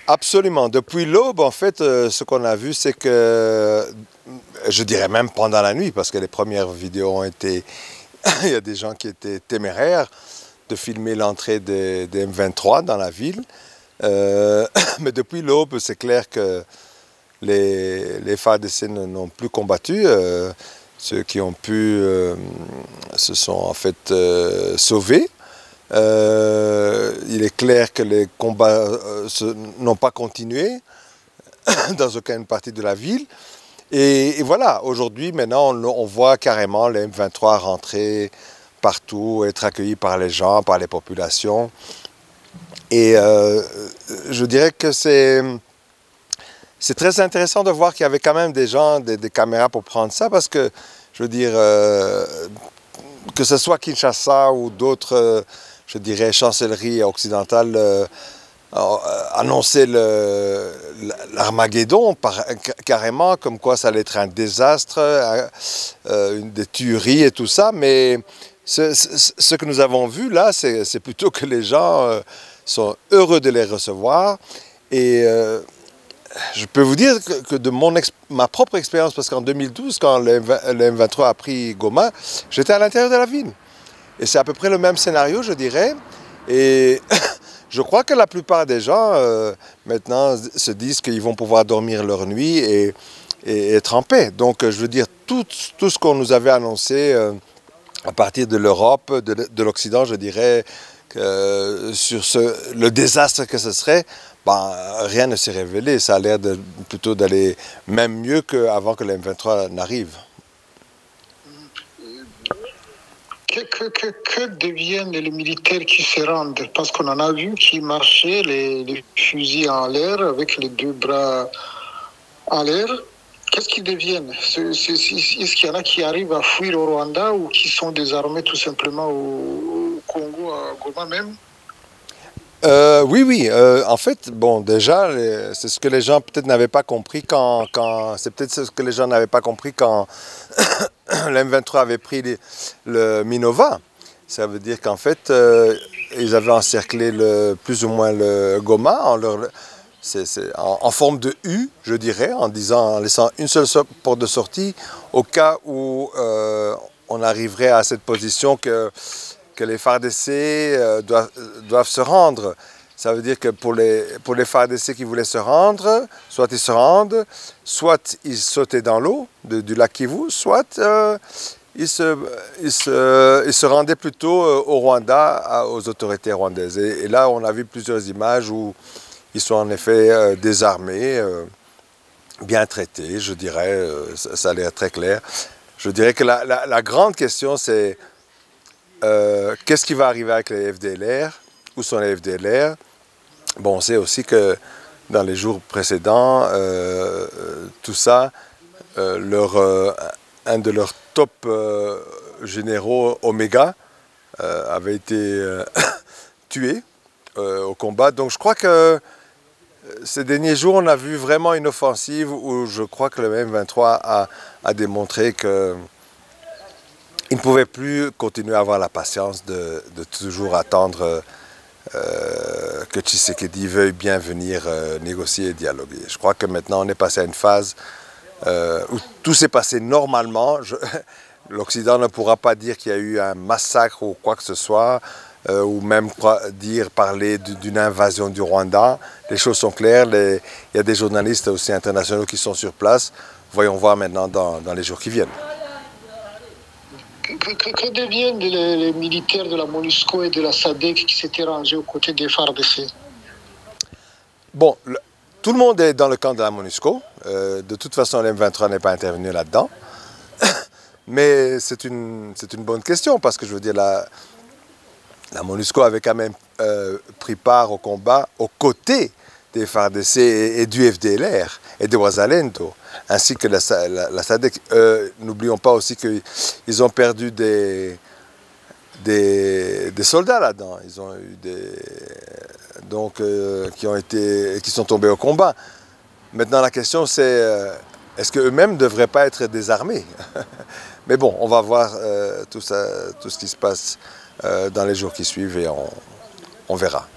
Absolument. Depuis l'aube, en fait, ce qu'on a vu, c'est que, je dirais même pendant la nuit, parce que les premières vidéos ont été, il y a des gens qui étaient téméraires de filmer l'entrée des M23 dans la ville. Mais depuis l'aube, c'est clair que les FARDC n'ont plus combattu. Ceux qui ont pu se sont en fait sauvés. Il est clair que les combats n'ont pas continué dans aucune partie de la ville. Et voilà, aujourd'hui, maintenant, on voit carrément les M23 rentrer partout, être accueillis par les gens, par les populations. Et je dirais que c'est très intéressant de voir qu'il y avait quand même des gens, des caméras pour prendre ça, parce que, je veux dire, que ce soit Kinshasa ou d'autres, je dirais, chancelleries occidentales, annoncer l'Armageddon carrément, comme quoi ça allait être un désastre, des tueries et tout ça, mais ce que nous avons vu là, c'est plutôt que les gens sont heureux de les recevoir. Et je peux vous dire que de ma propre expérience, parce qu'en 2012, quand le M23 a pris Goma, j'étais à l'intérieur de la ville. Et c'est à peu près le même scénario, je dirais. Et je crois que la plupart des gens, maintenant, se disent qu'ils vont pouvoir dormir leur nuit et être en paix. Donc, je veux dire, tout ce qu'on nous avait annoncé à partir de l'Europe, de l'Occident, je dirais, sur le désastre que ce serait, ben, rien ne s'est révélé. Ça a l'air plutôt d'aller même mieux qu'avant que le M23 n'arrive. Que deviennent les militaires qui se rendent? Parce qu'on en a vu qui marchaient, les fusils en l'air, avec les deux bras en l'air. Qu'est-ce qu'ils deviennent? Est-ce qu'il y en a qui arrivent à fuir au Rwanda ou qui sont désarmés tout simplement au Congo, à Goma même? Oui. En fait, bon, déjà, c'est ce que les gens peut-être n'avaient pas compris c'est peut-être ce que les gens n'avaient pas compris quand le M23 avait pris le Minova. Ça veut dire qu'en fait, ils avaient encerclé plus ou moins le Goma en forme de U, je dirais, en laissant une seule porte de sortie au cas où on arriverait à cette position que les FARDC doivent se rendre. Ça veut dire que pour les FARDC qui voulaient se rendre, soit ils se rendent, soit ils sautaient dans l'eau du lac Kivu, soit ils se rendaient plutôt au Rwanda, aux autorités rwandaises. Et là, on a vu plusieurs images où ils sont en effet désarmés, bien traités, je dirais, ça a l'air très clair. Je dirais que la grande question, c'est qu'est-ce qui va arriver avec les FDLR? Où sont les FDLR? Bon, on sait aussi que dans les jours précédents, tout ça, un de leurs top généraux, Omega, avait été tué au combat. Donc je crois que ces derniers jours, on a vu vraiment une offensive où je crois que le M23 a démontré que il ne pouvait plus continuer à avoir la patience de toujours attendre que Tshisekedi veuille bien venir négocier et dialoguer. Je crois que maintenant on est passé à une phase où tout s'est passé normalement. L'Occident ne pourra pas dire qu'il y a eu un massacre ou quoi que ce soit, ou même parler d'une invasion du Rwanda. Les choses sont claires, il y a des journalistes aussi internationaux qui sont sur place. Voyons voir maintenant dans les jours qui viennent. Que deviennent les militaires de la MONUSCO et de la SADC qui s'étaient rangés aux côtés des FARDC? Bon, tout le monde est dans le camp de la MONUSCO. De toute façon, l'M23 n'est pas intervenu là-dedans. Mais c'est une bonne question parce que je veux dire, la MONUSCO avait quand même pris part au combat aux côtés des FARDC et du FDLR et de Wazalendo, ainsi que la SADC. N'oublions pas aussi qu'ils ont perdu des soldats là-dedans. Ils ont eu qui sont tombés au combat. Maintenant, la question c'est est-ce qu'eux-mêmes ne devraient pas être désarmés? Mais bon, on va voir tout ce qui se passe dans les jours qui suivent et on verra.